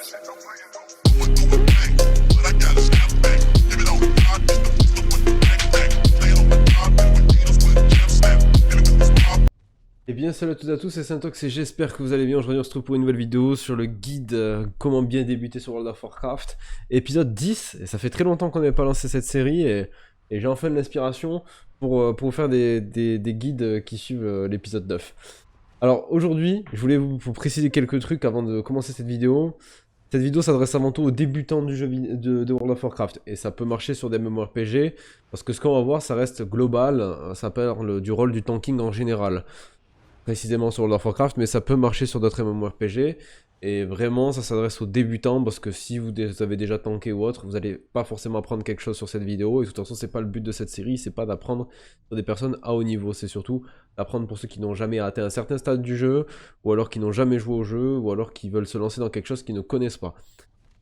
Et bien salut à toutes et à tous, c'est Saintox et j'espère que vous allez bien. Aujourd'hui on se retrouve pour une nouvelle vidéo sur le guide comment bien débuter sur World of Warcraft. Épisode 10, et ça fait très longtemps qu'on n'avait pas lancé cette série et j'ai enfin de l'inspiration pour vous faire des guides qui suivent l'épisode 9. Alors aujourd'hui, je voulais vous préciser quelques trucs avant de commencer cette vidéo. Cette vidéo s'adresse avant tout aux débutants du jeu de World of Warcraft et ça peut marcher sur des MMORPG parce que ce qu'on va voir ça reste global, ça parle du rôle du tanking en général. Précisément sur World of Warcraft, mais ça peut marcher sur d'autres MMORPG, et vraiment ça s'adresse aux débutants, parce que si vous avez déjà tanké ou autre, vous n'allez pas forcément apprendre quelque chose sur cette vidéo, et de toute façon c'est pas le but de cette série, c'est pas d'apprendre sur des personnes à haut niveau, c'est surtout d'apprendre pour ceux qui n'ont jamais atteint un certain stade du jeu, ou alors qui n'ont jamais joué au jeu, ou alors qui veulent se lancer dans quelque chose qu'ils ne connaissent pas.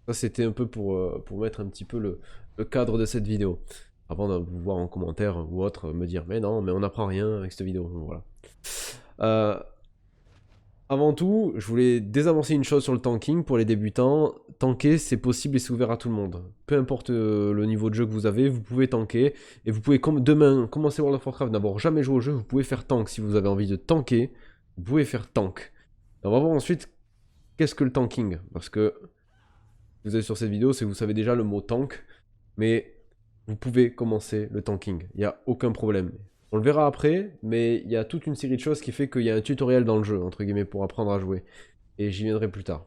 Ça c'était un peu pour mettre un petit peu le cadre de cette vidéo, avant de vous voir en commentaire ou autre me dire mais non, mais on n'apprend rien avec cette vidéo, voilà. Avant tout, je voulais désamorcer une chose sur le tanking pour les débutants. Tanker, c'est possible et c'est ouvert à tout le monde. Peu importe le niveau de jeu que vous avez, vous pouvez tanker. Et vous pouvez demain commencer World of Warcraft, n'avoir jamais joué au jeu, vous pouvez faire tank. Si vous avez envie de tanker, vous pouvez faire tank. Et on va voir ensuite qu'est-ce que le tanking. Parce que vous êtes sur cette vidéo, c'est que vous savez déjà le mot tank. Mais vous pouvez commencer le tanking. Il n'y a aucun problème. On le verra après, mais il y a toute une série de choses qui fait qu'il y a un tutoriel dans le jeu, entre guillemets, pour apprendre à jouer. Et j'y viendrai plus tard.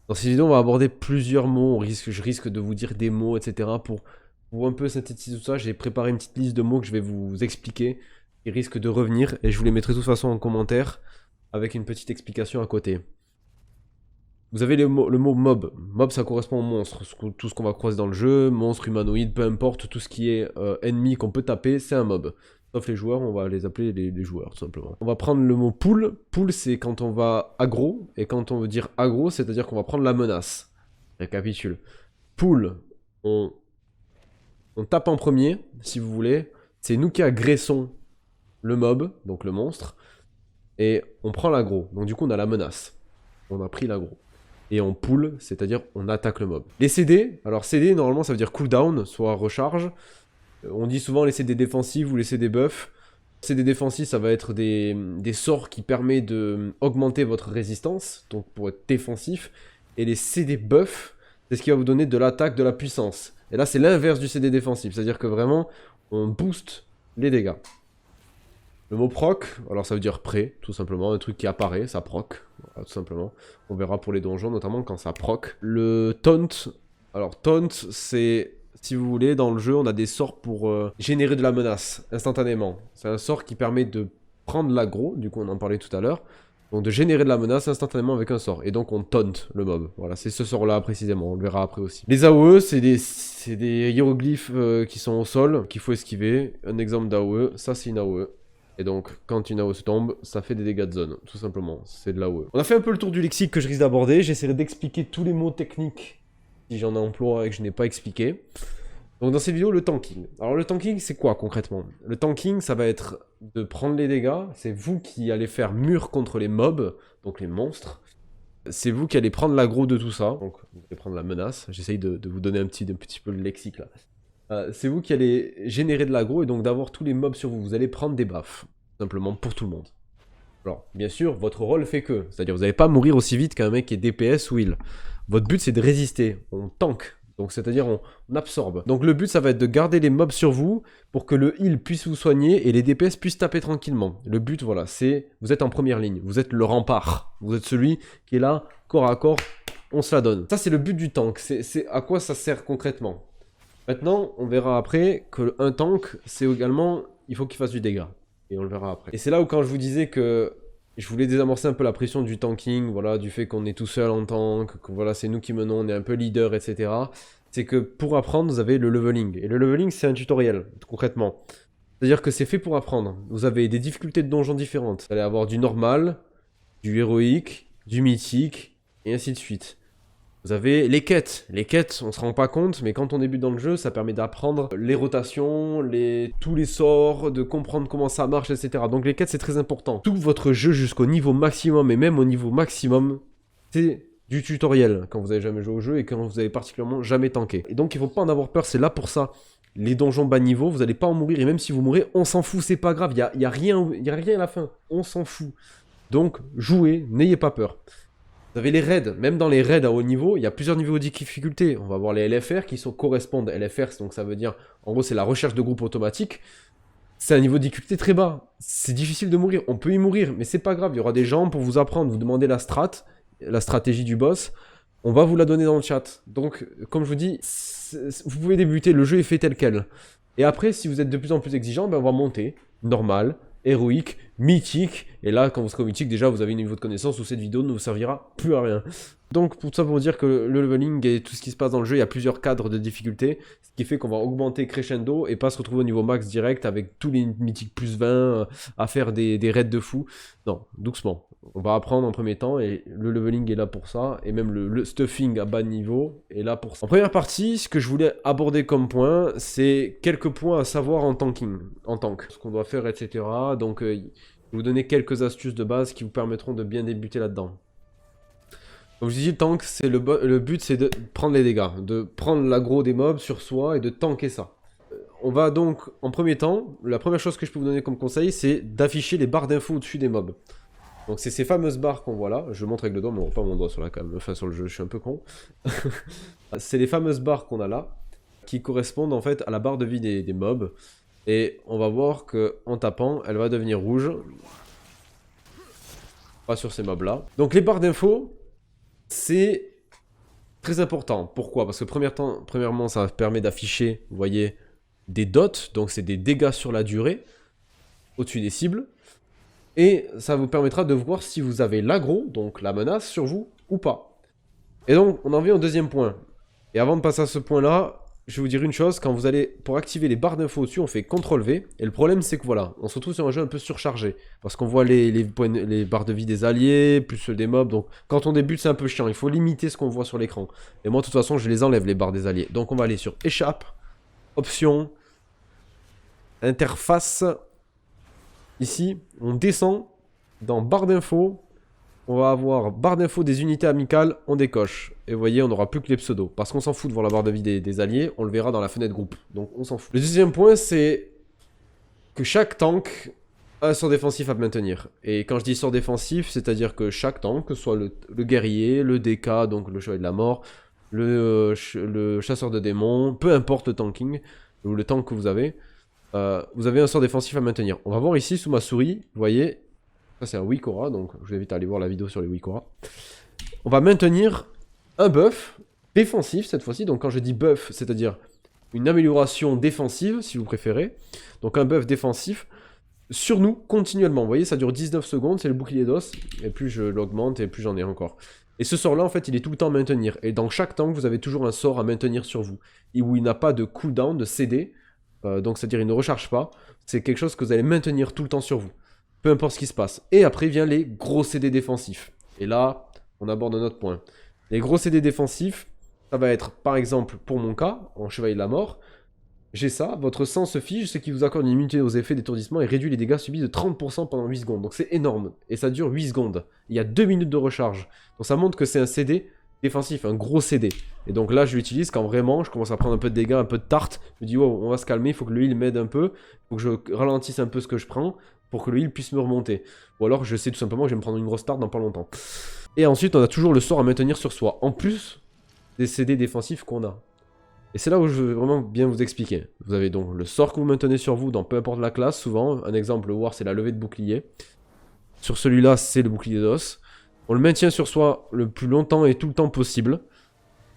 Dans cette vidéo, on va aborder plusieurs mots, je risque de vous dire des mots, etc. Pour un peu synthétiser tout ça, j'ai préparé une petite liste de mots que je vais vous expliquer, qui risquent de revenir, et je vous les mettrai de toute façon en commentaire, avec une petite explication à côté. Vous avez le mot mob. Mob, ça correspond au monstre. Tout ce qu'on va croiser dans le jeu, monstre, humanoïde, peu importe, tout ce qui est ennemi qu'on peut taper, c'est un mob. Sauf les joueurs, on va les appeler les joueurs, tout simplement. On va prendre le mot pull. Pull, c'est quand on va aggro. Et quand on veut dire aggro, c'est-à-dire qu'on va prendre la menace. Récapitule. Pull, on tape en premier, si vous voulez. C'est nous qui agressons le mob, donc le monstre. Et on prend l'aggro. Donc du coup, on a la menace. On a pris l'aggro. Et on pull, c'est-à-dire on attaque le mob. Les CD, alors CD, normalement, ça veut dire cooldown, soit recharge. On dit souvent les CD défensifs ou les CD buffs. CD défensifs, ça va être des sorts qui permettent d'augmenter votre résistance, donc pour être défensif. Et les CD buffs, c'est ce qui va vous donner de l'attaque, de la puissance. Et là, c'est l'inverse du CD défensif, c'est-à-dire que vraiment, on booste les dégâts. Le mot proc, alors ça veut dire prêt, tout simplement, un truc qui apparaît, ça proc, voilà, tout simplement. On verra pour les donjons, notamment quand ça proc. Le taunt, alors taunt, c'est... Si vous voulez, dans le jeu, on a des sorts pour générer de la menace, instantanément. C'est un sort qui permet de prendre l'aggro, du coup on en parlait tout à l'heure, donc de générer de la menace instantanément avec un sort. Et donc on taunt le mob. Voilà, c'est ce sort-là précisément, on le verra après aussi. Les AOE, c'est des hiéroglyphes qui sont au sol, qu'il faut esquiver. Un exemple d'AOE, ça c'est une AOE. Et donc, quand une AOE se tombe, ça fait des dégâts de zone, tout simplement. C'est de l'AOE. On a fait un peu le tour du lexique que je risque d'aborder. J'essaierai d'expliquer tous les mots techniques si j'en ai emploi et que je n'ai pas expliqué. Donc dans cette vidéo, le tanking. Alors le tanking, c'est quoi concrètement? Le tanking, ça va être de prendre les dégâts. C'est vous qui allez faire mur contre les mobs, donc les monstres. C'est vous qui allez prendre l'aggro de tout ça. Donc vous allez prendre la menace. J'essaye de vous donner un petit peu le lexique là. C'est vous qui allez générer de l'aggro et donc d'avoir tous les mobs sur vous. Vous allez prendre des buffs, simplement pour tout le monde. Alors, bien sûr, votre rôle fait que. C'est-à-dire vous n'allez pas mourir aussi vite qu'un mec qui est DPS ou heal. Votre but c'est de résister, on tank, donc c'est-à-dire on absorbe. Donc le but ça va être de garder les mobs sur vous pour que le heal puisse vous soigner et les DPS puissent taper tranquillement. Le but voilà, c'est vous êtes en première ligne, vous êtes le rempart, vous êtes celui qui est là, corps à corps, on se la donne. Ça c'est le but du tank, c'est à quoi ça sert concrètement. Maintenant on verra après qu'un tank c'est également, il faut qu'il fasse du dégât. Et on le verra après. Et c'est là où quand je vous disais que je voulais désamorcer un peu la pression du tanking, voilà, du fait qu'on est tout seul en tank, que voilà, c'est nous qui menons, on est un peu leader, etc. C'est que pour apprendre, vous avez le leveling. Et le leveling, c'est un tutoriel, concrètement. C'est-à-dire que c'est fait pour apprendre. Vous avez des difficultés de donjons différentes. Vous allez avoir du normal, du héroïque, du mythique, et ainsi de suite. Vous avez les quêtes. Les quêtes, on se rend pas compte, mais quand on débute dans le jeu, ça permet d'apprendre les rotations, tous les sorts, de comprendre comment ça marche, etc. Donc les quêtes, c'est très important. Tout votre jeu jusqu'au niveau maximum, et même au niveau maximum, c'est du tutoriel quand vous avez jamais joué au jeu et quand vous avez particulièrement jamais tanké. Et donc il faut pas en avoir peur, c'est là pour ça. Les donjons bas niveau, vous allez pas en mourir et même si vous mourrez, on s'en fout, c'est pas grave, y a rien à la fin, on s'en fout. Donc jouez, n'ayez pas peur. Vous avez les raids, même dans les raids à haut niveau, il y a plusieurs niveaux de difficulté. On va voir les LFR qui correspondent. LFR, donc ça veut dire, en gros, c'est la recherche de groupe automatique. C'est un niveau de difficulté très bas. C'est difficile de mourir. On peut y mourir, mais c'est pas grave. Il y aura des gens pour vous apprendre, vous demander la stratégie du boss. On va vous la donner dans le chat. Donc, comme je vous dis, vous pouvez débuter. Le jeu est fait tel quel. Et après, si vous êtes de plus en plus exigeant, ben on va monter. Normal, héroïque, mythique. Et là, quand vous serez au mythique, déjà, vous avez un niveau de connaissance où cette vidéo ne vous servira plus à rien. Donc, pour ça, pour dire que le leveling et tout ce qui se passe dans le jeu, il y a plusieurs cadres de difficulté. Ce qui fait qu'on va augmenter crescendo et pas se retrouver au niveau max direct avec tous les mythiques plus 20 à faire des raids de fou. Non, doucement. On va apprendre en premier temps et le leveling est là pour ça. Et même le stuffing à bas niveau est là pour ça. En première partie, ce que je voulais aborder comme point, c'est quelques points à savoir en tanking, en tank. Ce qu'on doit faire, etc. Donc, je vais vous donner quelques astuces de base qui vous permettront de bien débuter là-dedans. Comme je dis, le tank, le but, c'est de prendre les dégâts, de prendre l'aggro des mobs sur soi et de tanker ça. On va donc, en premier temps, la première chose que je peux vous donner comme conseil, c'est d'afficher les barres d'infos au-dessus des mobs. Donc c'est ces fameuses barres qu'on voit là, je montre avec le doigt, mais on voit pas mon doigt sur la cam, enfin sur le jeu, je suis un peu con. C'est les fameuses barres qu'on a là, qui correspondent en fait à la barre de vie des mobs. Et on va voir qu'en tapant, elle va devenir rouge. Pas sur ces mobs là. Donc les barres d'infos, c'est très important. Pourquoi? Parce que premièrement, ça permet d'afficher, vous voyez, des dots, donc c'est des dégâts sur la durée, au-dessus des cibles. Et ça vous permettra de voir si vous avez l'aggro, donc la menace, sur vous ou pas. Et donc, on en vient au deuxième point. Et avant de passer à ce point-là, je vais vous dire une chose, quand vous allez, pour activer les barres d'infos au-dessus, on fait CTRL-V, et le problème c'est que voilà, on se retrouve sur un jeu un peu surchargé, parce qu'on voit les barres de vie des alliés, plus ceux des mobs, donc quand on débute c'est un peu chiant, il faut limiter ce qu'on voit sur l'écran. Et moi de toute façon je les enlève les barres des alliés, donc on va aller sur Échappe, Options, Interface, ici, on descend dans barre d'infos. On va avoir barre d'infos des unités amicales, on décoche. Et vous voyez, on n'aura plus que les pseudos. Parce qu'on s'en fout de voir la barre de vie des alliés, on le verra dans la fenêtre groupe. Donc on s'en fout. Le deuxième point, c'est que chaque tank a un sort défensif à maintenir. Et quand je dis sort défensif, c'est-à-dire que chaque tank, que ce soit le guerrier, le DK, donc le chevalier de la mort, le chasseur de démons, peu importe le tanking, ou le tank que vous avez un sort défensif à maintenir. On va voir ici sous ma souris, vous voyez, ça c'est un Wikora, donc je vous invite à aller voir la vidéo sur les Wikora. On va maintenir un buff défensif cette fois-ci, donc quand je dis buff, c'est-à-dire une amélioration défensive, si vous préférez. Donc un buff défensif sur nous continuellement. Vous voyez, ça dure 19 secondes, c'est le bouclier d'os, et plus je l'augmente, et plus j'en ai encore. Et ce sort-là, en fait, il est tout le temps à maintenir. Et dans chaque tank, vous avez toujours un sort à maintenir sur vous. Et où il n'a pas de cooldown, de CD, donc c'est-à-dire il ne recharge pas. C'est quelque chose que vous allez maintenir tout le temps sur vous. Peu importe ce qui se passe. Et après vient les gros CD défensifs. Et là, on aborde un autre point. Les gros CD défensifs, ça va être, par exemple, pour mon cas, en Chevalier de la Mort, j'ai ça, votre sang se fige, ce qui vous accorde une immunité aux effets d'étourdissement et réduit les dégâts subis de 30% pendant 8 secondes. Donc c'est énorme. Et ça dure 8 secondes. Il y a 2 minutes de recharge. Donc ça montre que c'est un CD défensif, un gros CD. Et donc là, je l'utilise quand vraiment je commence à prendre un peu de dégâts, un peu de tarte. Je me dis, wow, on va se calmer, il faut que le heal m'aide un peu. Il faut que je ralentisse un peu ce que je prends pour que le heal puisse me remonter. Ou alors, je sais tout simplement que je vais me prendre une grosse tarte dans pas longtemps. Et ensuite, on a toujours le sort à maintenir sur soi, en plus des CD défensifs qu'on a. Et c'est là où je veux vraiment bien vous expliquer. Vous avez donc le sort que vous maintenez sur vous dans peu importe la classe, souvent. Un exemple, le War, c'est la levée de bouclier. Sur celui-là, c'est le bouclier d'os. On le maintient sur soi le plus longtemps et tout le temps possible.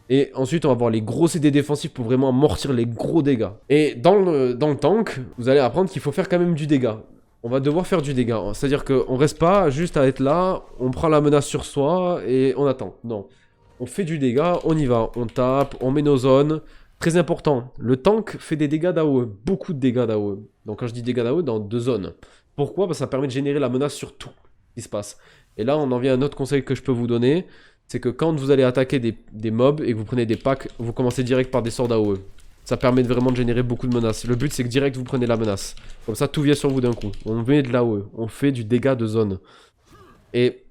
Et ensuite, on va avoir les gros CD défensifs pour vraiment amortir les gros dégâts. Et dans le tank, vous allez apprendre qu'il faut faire quand même du dégât. On va devoir faire du dégât. C'est-à-dire qu'on reste pas juste à être là, on prend la menace sur soi et on attend. Non. On fait du dégât, on y va. On tape, on met nos zones. Très important, le tank fait des dégâts d'AOE. Beaucoup de dégâts d'AOE. Donc quand je dis dégâts d'AOE, dans 2 zones. Pourquoi? Parce que ça permet de générer la menace sur tout ce qui se passe. Et là, on en vient à un autre conseil que je peux vous donner. C'est que quand vous allez attaquer des mobs et que vous prenez des packs, vous commencez direct par des sorts d'AOE. Ça permet vraiment de générer beaucoup de menaces. Le but, c'est que direct, vous prenez la menace. Comme ça, tout vient sur vous d'un coup. On met de l'AOE. On fait du dégât de zone. Et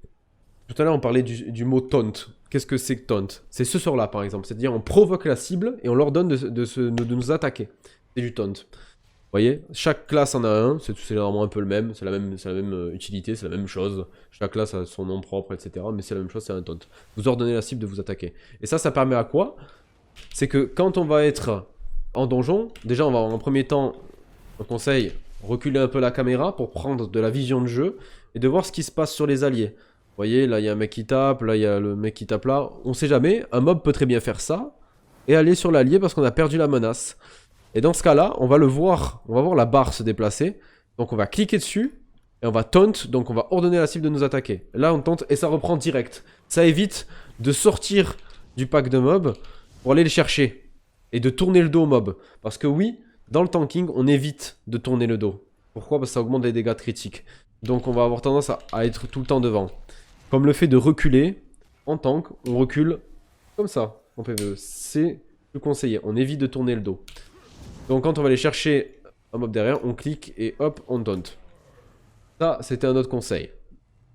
tout à l'heure, on parlait du mot taunt. qu'est-ce que c'est que taunt? C'est ce sort-là, par exemple. C'est-à-dire, on provoque la cible et on leur donne de nous attaquer. C'est du taunt. Vous voyez, chaque classe en a un, c'est normalement un peu le même, c'est la même utilité, c'est la même chose. Chaque classe a son nom propre, etc. Mais c'est la même chose, c'est un taunt. Vous ordonnez la cible de vous attaquer. Et ça permet à quoi? C'est que quand on va être en donjon, déjà on va en premier temps, un conseil, reculer un peu la caméra pour prendre de la vision de jeu et de voir ce qui se passe sur les alliés. Vous voyez, là il y a un mec qui tape, là il y a le mec qui tape là. On sait jamais, un mob peut très bien faire ça et aller sur l'allié parce qu'on a perdu la menace. Et dans ce cas-là, on va le voir, on va voir la barre se déplacer. Donc on va cliquer dessus et on va taunt, donc on va ordonner à la cible de nous attaquer. Là on taunt et ça reprend direct. Ça évite de sortir du pack de mobs pour aller les chercher et de tourner le dos au mob. Parce que oui, dans le tanking, on évite de tourner le dos. Pourquoi? Parce que ça augmente les dégâts critiques. Donc on va avoir tendance à être tout le temps devant. Comme le fait de reculer, en tank, on recule comme ça en PvE. C'est plus conseillé, on évite de tourner le dos. Donc quand on va aller chercher un mob derrière, on clique et hop, on taunt. Ça, c'était un autre conseil.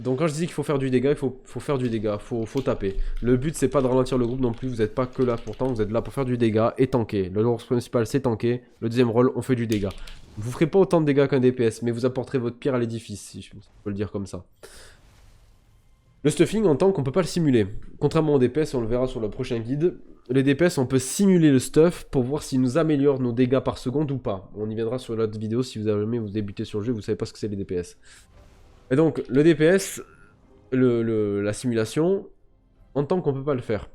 Donc quand je disais qu'il faut faire du dégât, il faut faire du dégât, faut taper. Le but c'est pas de ralentir le groupe non plus, vous n'êtes pas que là pourtant, vous êtes là pour faire du dégât et tanker. Le rôle principal c'est tanker, le deuxième rôle on fait du dégât. Vous ferez pas autant de dégâts qu'un DPS, mais vous apporterez votre pierre à l'édifice, si je peux le dire comme ça. Le stuffing en tank on peut pas le simuler. Contrairement au DPS, on le verra sur le prochain guide, les DPS on peut simuler le stuff pour voir s'il nous améliore nos dégâts par seconde ou pas. On y viendra sur l'autre vidéo, si vous avez jamais vous débutez sur le jeu, vous savez pas ce que c'est les DPS. Et donc, le DPS, la simulation, en tant qu'on peut pas le faire.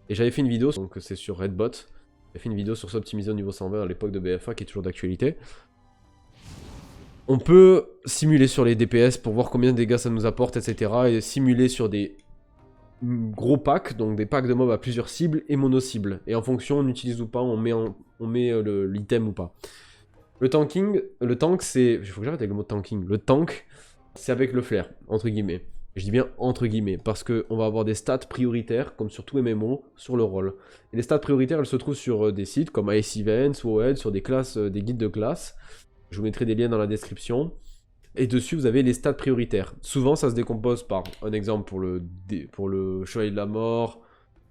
Et j'avais fait une vidéo, donc c'est sur Redbot. J'avais fait une vidéo sur s'optimiser au niveau 120 à l'époque de BFA, qui est toujours d'actualité. On peut simuler sur les DPS pour voir combien de dégâts ça nous apporte, etc. Et simuler sur des gros packs, donc des packs de mobs à plusieurs cibles et mono-cibles. Et en fonction, on utilise ou pas, on met l'item ou pas. Le tank c'est... Il faut que j'arrête avec le mot tanking. Le tank... c'est avec le flair, entre guillemets. Je dis bien entre guillemets, parce qu'on va avoir des stats prioritaires, comme sur tout MMO, sur le rôle. Et les stats prioritaires, elles se trouvent sur des sites comme Ice Events ou OED, sur des classes, des guides de classe. Je vous mettrai des liens dans la description. Et dessus, vous avez les stats prioritaires. Souvent, ça se décompose par, un exemple pour le Chevalier de la Mort,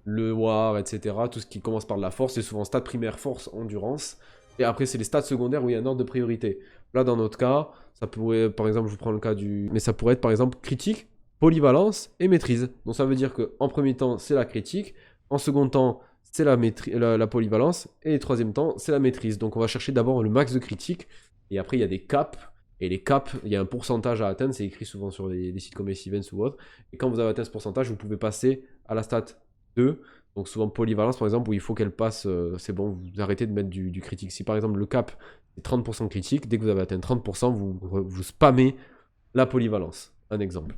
le War, etc. Tout ce qui commence par de la force, c'est souvent stats primaires, force, endurance. Et après, c'est les stats secondaires où il y a un ordre de priorité. Là, dans notre cas, ça pourrait, par exemple, je vous prends le cas du... Mais ça pourrait être, par exemple, critique, polyvalence et maîtrise. Donc ça veut dire qu'en premier temps, c'est la critique. En second temps, c'est la polyvalence. Et en troisième temps, c'est la maîtrise. Donc on va chercher d'abord le max de critique. Et après, il y a des caps. Et les caps, il y a un pourcentage à atteindre. C'est écrit souvent sur des sites comme Ace Events ou autre. Et quand vous avez atteint ce pourcentage, vous pouvez passer à la stat 2. Donc souvent polyvalence par exemple où il faut qu'elle passe, c'est bon, vous arrêtez de mettre du critique. Si par exemple le cap est 30% critique, dès que vous avez atteint 30%, vous spammez la polyvalence. Un exemple.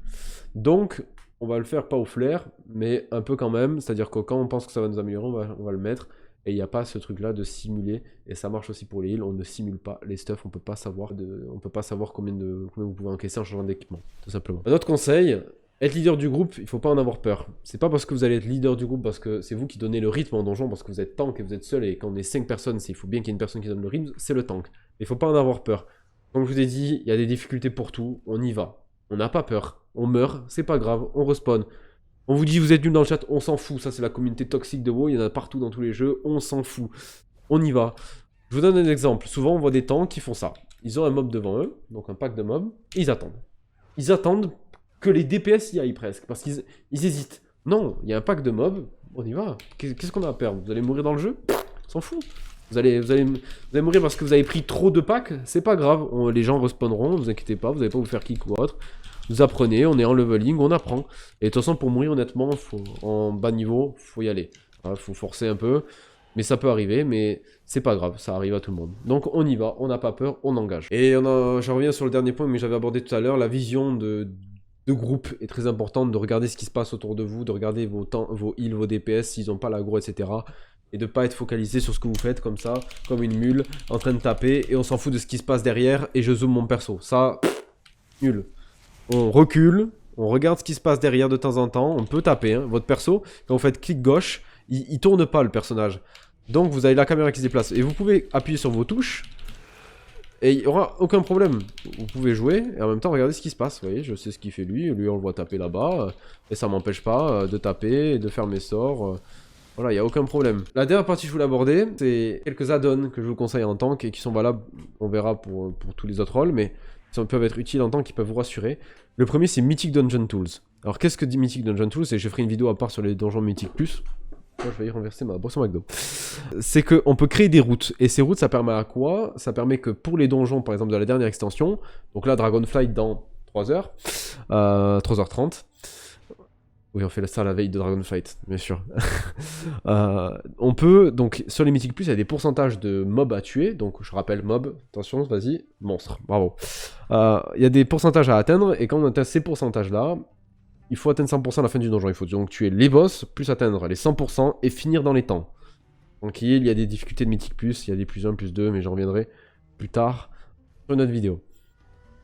Donc on va le faire pas au flair, mais un peu quand même. C'est-à-dire que quand on pense que ça va nous améliorer, on va le mettre. Et il n'y a pas ce truc là de simuler. Et ça marche aussi pour les heals, on ne simule pas les stuff, on peut pas savoir combien vous pouvez encaisser en changeant d'équipement, tout simplement. Un autre conseil, être leader du groupe, il faut pas en avoir peur. C'est pas parce que vous allez être leader du groupe, parce que c'est vous qui donnez le rythme en donjon, parce que vous êtes tank et vous êtes seul, et quand on est 5 personnes, il faut bien qu'il y ait une personne qui donne le rythme, c'est le tank. Il faut pas en avoir peur. Comme je vous ai dit, il y a des difficultés pour tout, on y va. On n'a pas peur, on meurt, c'est pas grave, on respawn. On vous dit vous êtes nul dans le chat, on s'en fout, ça c'est la communauté toxique de WoW, il y en a partout dans tous les jeux, on s'en fout. On y va. Je vous donne un exemple, souvent on voit des tanks qui font ça. Ils ont un mob devant eux, donc un pack de mobs, et ils attendent. Ils attendent que les DPS y aillent presque, parce qu'ils hésitent. Non, il y a un pack de mobs, on y va. Qu'est-ce qu'on a à perdre? Vous allez mourir dans le jeu? On s'en fout. Vous allez mourir parce que vous avez pris trop de packs, c'est pas grave. Les gens respawneront, ne vous inquiétez pas, vous n'allez pas vous faire kick ou autre. Vous apprenez, on est en leveling, on apprend. Et de toute façon, pour mourir honnêtement, en bas niveau, faut y aller. Faut forcer un peu, mais ça peut arriver, mais c'est pas grave, ça arrive à tout le monde. Donc on y va, on n'a pas peur, on engage. Et j'en reviens sur le dernier point, mais j'avais abordé tout à l'heure, la vision de groupe est très importante, de regarder ce qui se passe autour de vous, de regarder vos heals, vos DPS, s'ils n'ont pas l'aggro, etc. Et de pas être focalisé sur ce que vous faites comme ça, comme une mule, en train de taper, et on s'en fout de ce qui se passe derrière, et je zoome mon perso. Ça, nul. On recule, on regarde ce qui se passe derrière de temps en temps, on peut taper, hein. Votre perso, quand vous faites clic gauche, il tourne pas le personnage. Donc vous avez la caméra qui se déplace, et vous pouvez appuyer sur vos touches, Et il n'y aura aucun problème. Vous pouvez jouer et en même temps regarder ce qui se passe. Vous voyez, je sais ce qu'il fait lui. Lui, on le voit taper là-bas. Et ça m'empêche pas de taper et de faire mes sorts. Voilà, il n'y a aucun problème. La dernière partie que je voulais aborder, c'est quelques add-ons que je vous conseille en tank et qui sont valables, on verra pour tous les autres rôles, mais qui peuvent être utiles en tank, qui peuvent vous rassurer. Le premier, c'est Mythic Dungeon Tools. Alors, qu'est-ce que dit Mythic Dungeon Tools? Et je ferai une vidéo à part sur les donjons Mythic Plus. Moi, je vais y renverser ma boisson McDo. C'est qu'on peut créer des routes. Et ces routes, ça permet à quoi? Ça permet que pour les donjons, par exemple, de la dernière extension, donc là, Dragonflight dans 3 heures, 3h30. Oui, on fait ça à la veille de Dragonflight, bien sûr. On peut, donc, sur les Mythic Plus, il y a des pourcentages de mobs à tuer. Donc, je rappelle, mob, attention, vas-y, monstre, bravo. Il y a des pourcentages à atteindre, et quand on atteint ces pourcentages-là, il faut atteindre 100% à la fin du donjon. Il faut donc tuer les boss, plus atteindre les 100% et finir dans les temps. Donc il y a des difficultés de Mythic Plus, il y a des plus 1, plus 2, mais j'en reviendrai plus tard sur une autre vidéo.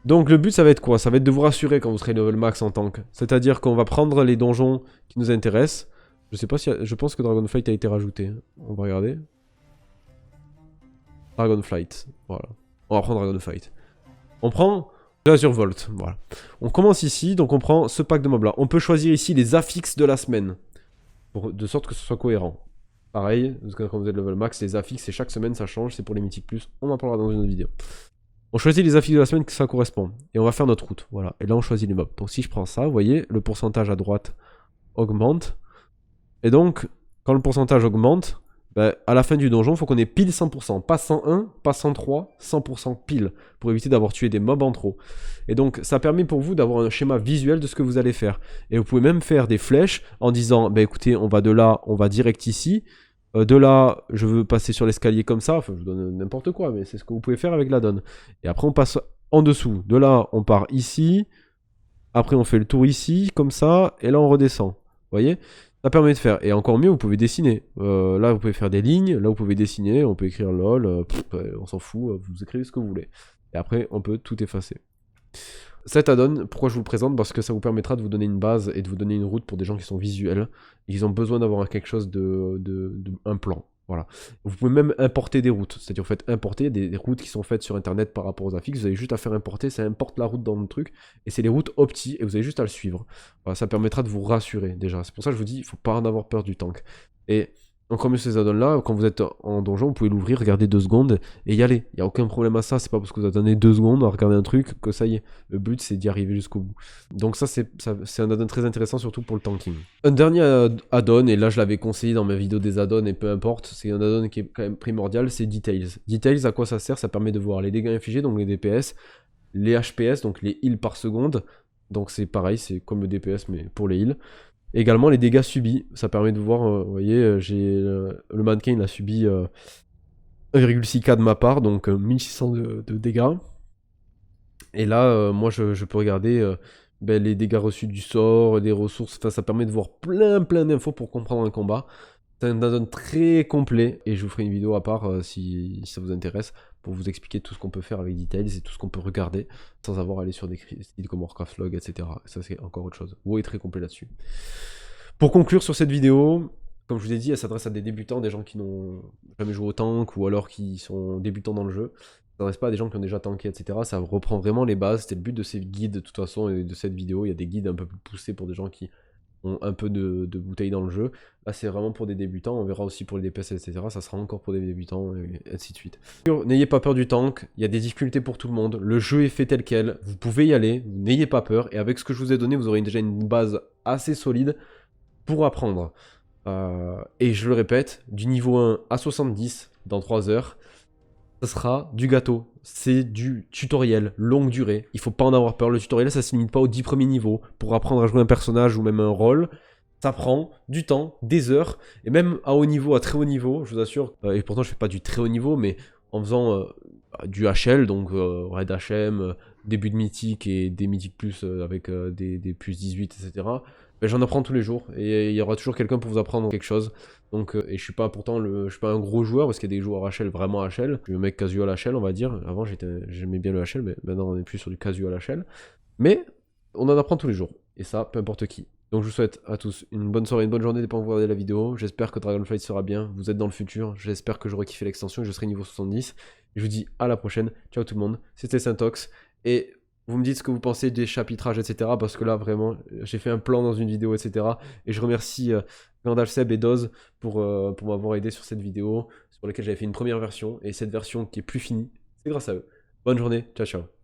Donc le but ça va être quoi? Ça va être de vous rassurer quand vous serez level max en tank. C'est-à-dire qu'on va prendre les donjons qui nous intéressent. Je sais pas si... Je pense que Dragonflight a été rajouté. On va regarder. Dragonflight, voilà. On va prendre Dragonflight. On prend... Azure Vault, voilà. On commence ici, donc on prend ce pack de mobs là. On peut choisir ici les affixes de la semaine, de sorte que ce soit cohérent. Pareil, quand vous êtes level max, les affixes, et chaque semaine ça change, c'est pour les Mythic Plus, on en parlera dans une autre vidéo. On choisit les affixes de la semaine que ça correspond, et on va faire notre route, voilà. Et là on choisit les mobs. Donc si je prends ça, vous voyez, le pourcentage à droite augmente. Et donc, quand le pourcentage augmente, bah, à la fin du donjon, il faut qu'on ait pile 100%. Pas 101, pas 103, 100% pile. Pour éviter d'avoir tué des mobs en trop. Et donc, ça permet pour vous d'avoir un schéma visuel de ce que vous allez faire. Et vous pouvez même faire des flèches en disant, bah écoutez, on va de là, on va direct ici. De là, je veux passer sur l'escalier comme ça. Enfin, je vous donne n'importe quoi, mais c'est ce que vous pouvez faire avec la donne. Et après, on passe en dessous. De là, on part ici. Après, on fait le tour ici, comme ça. Et là, on redescend. Vous voyez ? Ça permet de faire. Et encore mieux, vous pouvez dessiner. Là, vous pouvez faire des lignes. Là, vous pouvez dessiner. On peut écrire LOL. On s'en fout. Vous écrivez ce que vous voulez. Et après, on peut tout effacer. Cet add-on, pourquoi je vous le présente? Parce que ça vous permettra de vous donner une base et de vous donner une route pour des gens qui sont visuels. Et ils ont besoin d'avoir quelque chose un plan. Voilà. Vous pouvez même importer des routes. C'est-à-dire, vous faites importer des routes qui sont faites sur Internet par rapport aux affixes. Vous avez juste à faire importer. Ça importe la route dans le truc. Et c'est les routes opti. Et vous avez juste à le suivre. Voilà, ça permettra de vous rassurer déjà. C'est pour ça que je vous dis, il ne faut pas en avoir peur du tank. Et encore mieux ces add-ons là, quand vous êtes en donjon, vous pouvez l'ouvrir, regarder 2 secondes et y aller. Il n'y a aucun problème à ça, c'est pas parce que vous attendez 2 secondes à regarder un truc que ça y est. Le but c'est d'y arriver jusqu'au bout. Donc ça c'est un add-on très intéressant, surtout pour le tanking. Un dernier add-on, et là je l'avais conseillé dans mes vidéos des add-ons et peu importe, c'est un add-on qui est quand même primordial, c'est Details. Details, à quoi ça sert? Ça permet de voir les dégâts infligés, donc les DPS, les HPS, donc les heals par seconde. Donc c'est pareil, c'est comme le DPS mais pour les heals. Également les dégâts subis, ça permet de voir, vous voyez, le mannequin il a subi 1,6k de ma part, donc 1600 de dégâts. Et là, moi je peux regarder les dégâts reçus du sort, des ressources, enfin ça permet de voir plein d'infos pour comprendre un combat. C'est un add-on très complet, et je vous ferai une vidéo à part si ça vous intéresse, pour vous expliquer tout ce qu'on peut faire avec Details et tout ce qu'on peut regarder, sans avoir à aller sur des sites comme Warcraft Log, etc. Ça c'est encore autre chose. WoW est très complet là-dessus. Pour conclure sur cette vidéo, comme je vous ai dit, elle s'adresse à des débutants, des gens qui n'ont jamais joué au tank, ou alors qui sont débutants dans le jeu. Ça s'adresse pas à des gens qui ont déjà tanké, etc. Ça reprend vraiment les bases, c'était le but de ces guides de toute façon, et de cette vidéo. Il y a des guides un peu plus poussés pour des gens qui ont un peu de bouteilles dans le jeu. Là c'est vraiment pour des débutants, on verra aussi pour les DPS, etc. Ça sera encore pour des débutants, et ainsi de suite. N'ayez pas peur du tank, il y a des difficultés pour tout le monde, le jeu est fait tel quel, vous pouvez y aller, n'ayez pas peur, et avec ce que je vous ai donné, vous aurez déjà une base assez solide pour apprendre. Et je le répète, du niveau 1 à 70 dans 3 heures, ça sera du gâteau. C'est du tutoriel, longue durée. Il faut pas en avoir peur. Le tutoriel, ça se limite pas aux 10 premiers niveaux. Pour apprendre à jouer un personnage ou même un rôle, ça prend du temps, des heures. Et même à haut niveau, à très haut niveau, je vous assure. Et pourtant, je fais pas du très haut niveau, mais en faisant du HL, donc Red HM, début de mythique et des mythiques plus avec des plus 18, etc. Ben, j'en apprends tous les jours. Et il y aura toujours quelqu'un pour vous apprendre quelque chose. Donc, et je suis pas pourtant je suis pas un gros joueur parce qu'il y a des joueurs HL vraiment HL. Je suis un mec casual HL, on va dire. Avant j'aimais bien le HL, mais maintenant on est plus sur du casual HL. Mais on en apprend tous les jours. Et ça, peu importe qui. Donc je vous souhaite à tous une bonne soirée, une bonne journée, dépend de vous regarder la vidéo. J'espère que Dragonflight sera bien. Vous êtes dans le futur. J'espère que j'aurai kiffé l'extension et que je serai niveau 70. Je vous dis à la prochaine. Ciao tout le monde. C'était Syntox. Et vous me dites ce que vous pensez des chapitrages, etc. Parce que là, vraiment, j'ai fait un plan dans une vidéo, etc. Et je remercie Gandalf Seb et Doz pour m'avoir aidé sur cette vidéo, sur laquelle j'avais fait une première version. Et cette version qui est plus finie, c'est grâce à eux. Bonne journée. Ciao, ciao.